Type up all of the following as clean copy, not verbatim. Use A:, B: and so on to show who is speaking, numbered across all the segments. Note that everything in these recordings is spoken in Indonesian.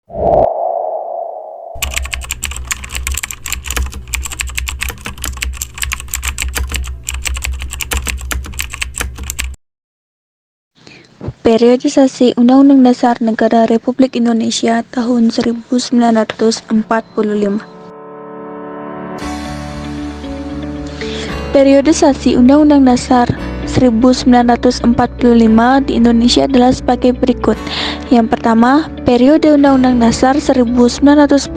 A: Periodisasi Undang-Undang Dasar Negara Republik Indonesia tahun 1945. Periodisasi Undang-Undang Dasar 1945 di Indonesia adalah sebagai berikut. Yang pertama, periode Undang-Undang Dasar 1945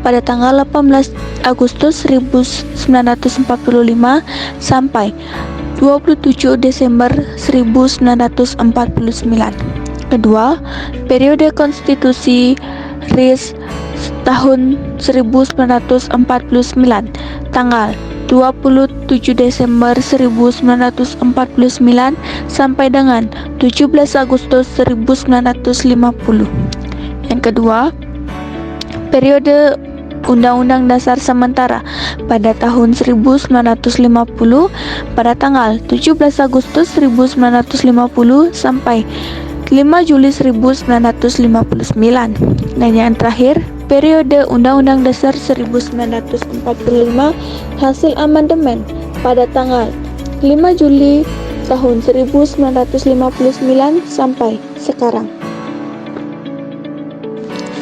A: pada tanggal 18 Agustus 1945 sampai 27 Desember 1949. Kedua, periode konstitusi RIS tahun 1949, tanggal 27 Desember 1949 sampai dengan 17 Agustus 1950. Yang kedua, periode Undang-Undang Dasar sementara pada tahun 1950 pada tanggal 17 Agustus 1950 sampai 5 Juli 1959. Dan yang terakhir, periode Undang-Undang Dasar 1945 hasil amandemen pada tanggal 5 Juli tahun 1959 sampai sekarang.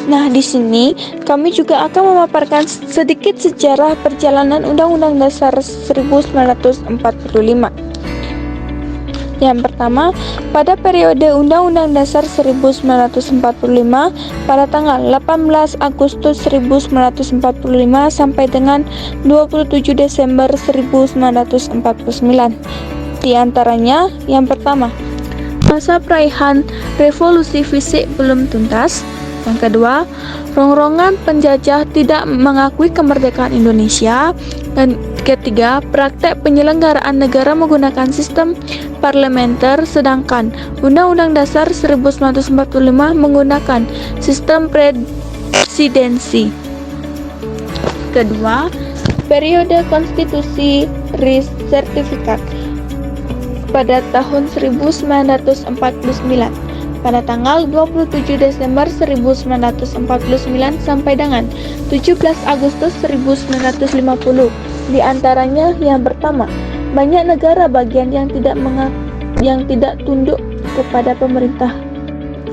A: Nah, di sini kami juga akan memaparkan sedikit sejarah perjalanan Undang-Undang Dasar 1945. Yang pertama, pada periode Undang-Undang Dasar 1945 pada tanggal 18 Agustus 1945 sampai dengan 27 Desember 1949. Di antaranya, yang pertama, masa peraihan revolusi fisik belum tuntas. Yang kedua, rongrongan penjajah tidak mengakui kemerdekaan Indonesia. Dan ketiga, praktek penyelenggaraan negara menggunakan sistem parlementer, sedangkan Undang-Undang Dasar 1945 menggunakan sistem presidensi. Kedua, periode konstitusi RIS sertifikat pada tahun 1949. Pada tanggal 27 Desember 1949 sampai dengan 17 Agustus 1950. Di antaranya yang pertama, banyak negara bagian yang tidak tunduk kepada pemerintah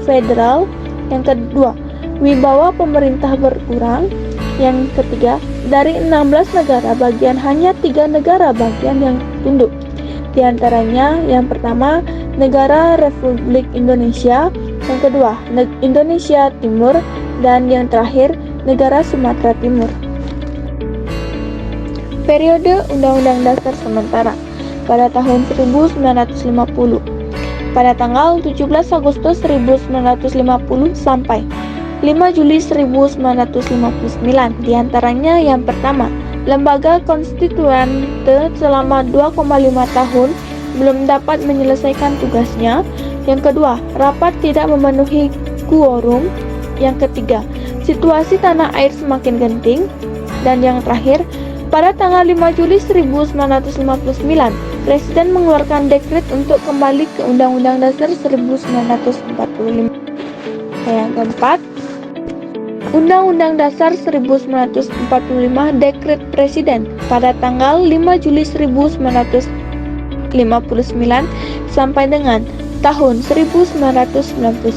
A: federal. Yang kedua, wibawa pemerintah berkurang. Yang ketiga, dari 16 negara bagian hanya 3 negara bagian yang tunduk. Di antaranya yang pertama, Negara Republik Indonesia, yang kedua, Indonesia Timur, dan yang terakhir, Negara Sumatera Timur. Periode Undang-Undang Dasar sementara pada tahun 1950. Pada tanggal 17 Agustus 1950 sampai 5 Juli 1959. Di antaranya yang pertama, Lembaga Konstituante selama 2,5 tahun belum dapat menyelesaikan tugasnya. Yang kedua, rapat tidak memenuhi quorum. Yang ketiga, situasi tanah air semakin genting. Dan yang terakhir, pada tanggal 5 Juli 1959, Presiden mengeluarkan dekret untuk kembali ke Undang-Undang Dasar 1945. Yang keempat, Undang-Undang Dasar 1945 Dekret Presiden pada tanggal 5 Juli 1959 sampai dengan tahun 1999.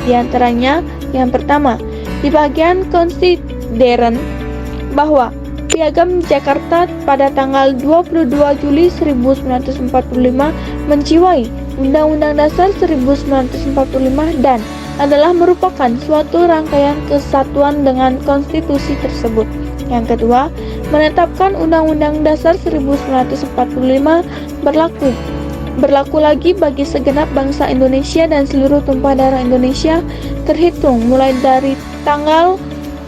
A: Di antaranya yang pertama, di bagian konsideren bahwa Piagam Jakarta pada tanggal 22 Juli 1945 menjiwai Undang-Undang Dasar 1945 dan adalah merupakan suatu rangkaian kesatuan dengan konstitusi tersebut. Yang kedua, menetapkan Undang-Undang Dasar 1945 berlaku lagi bagi segenap bangsa Indonesia dan seluruh tumpah darah Indonesia terhitung mulai dari tanggal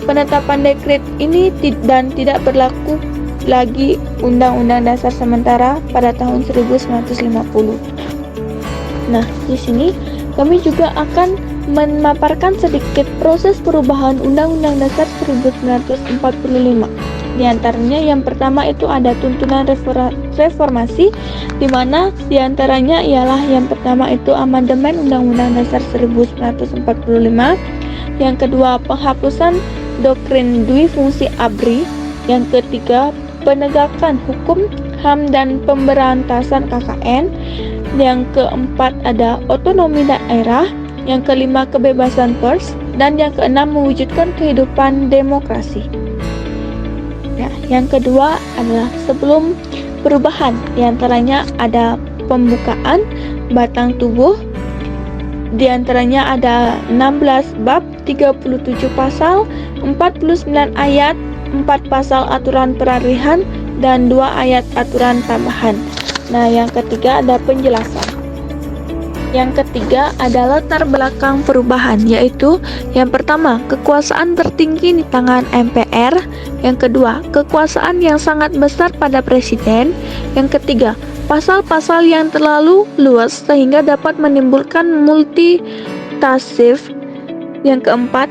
A: penetapan dekret ini dan tidak berlaku lagi Undang-Undang Dasar sementara pada tahun 1950. Nah, di sini kami juga akan memaparkan sedikit proses perubahan Undang-Undang Dasar 1945. Di antaranya yang pertama itu ada tuntunan reformasi, di mana di antaranya ialah yang pertama itu amandemen Undang-Undang Dasar 1945. Yang kedua, penghapusan doktrin dwi fungsi ABRI. Yang ketiga, penegakan hukum HAM dan pemberantasan KKN. Yang keempat ada otonomi daerah. Yang kelima, kebebasan pers. Dan yang keenam, mewujudkan kehidupan demokrasi. Ya, yang kedua adalah sebelum perubahan. Di antaranya ada pembukaan batang tubuh. Di antaranya ada 16 bab, 37 pasal, 49 ayat, 4 pasal aturan peralihan, dan 2 ayat aturan tambahan. Nah, yang ketiga ada penjelasan. Yang ketiga ada latar belakang perubahan, yaitu yang pertama, kekuasaan tertinggi di tangan MPR. Yang kedua, kekuasaan yang sangat besar pada presiden. Yang ketiga, pasal-pasal yang terlalu luas sehingga dapat menimbulkan multitafsir. Yang keempat,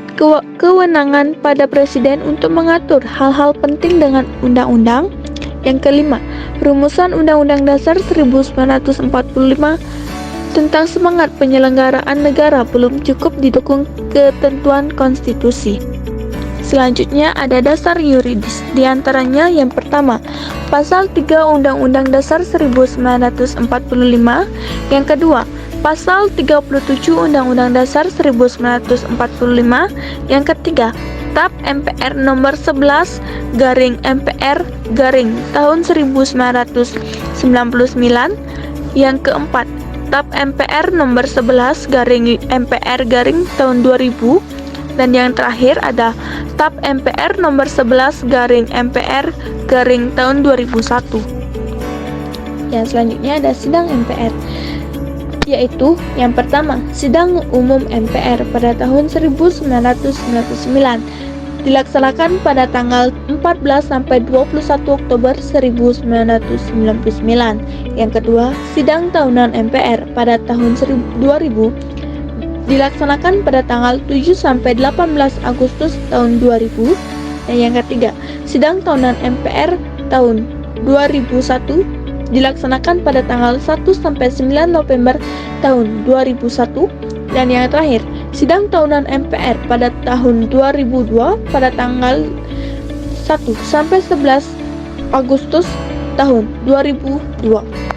A: kewenangan pada presiden untuk mengatur hal-hal penting dengan undang-undang. Yang kelima, rumusan Undang-Undang Dasar 1945 tentang semangat penyelenggaraan negara belum cukup didukung ketentuan konstitusi. Selanjutnya ada dasar yuridis. Di antaranya yang pertama, pasal 3 Undang-Undang Dasar 1945. Yang kedua, pasal 37 Undang-Undang Dasar 1945. Yang ketiga, TAP MPR nomor 11 garing MPR garing tahun 1999. Yang keempat, TAP MPR nomor 11 garing MPR garing tahun 2000. Dan yang terakhir ada TAP MPR nomor 11 garing MPR garing tahun 2001. Yang selanjutnya ada sidang MPR, yaitu yang pertama, sidang umum MPR pada tahun 1999 dilaksanakan pada tanggal 14 sampai 21 Oktober 1999. Yang kedua, sidang tahunan MPR pada tahun 2000 dilaksanakan pada tanggal 7 sampai 18 Agustus tahun 2000. Dan yang ketiga, sidang tahunan MPR tahun 2001 dilaksanakan pada tanggal 1 sampai 9 November tahun 2001. Dan yang terakhir, sidang tahunan MPR pada tahun 2002 pada tanggal 1 sampai 11 Agustus tahun 2002.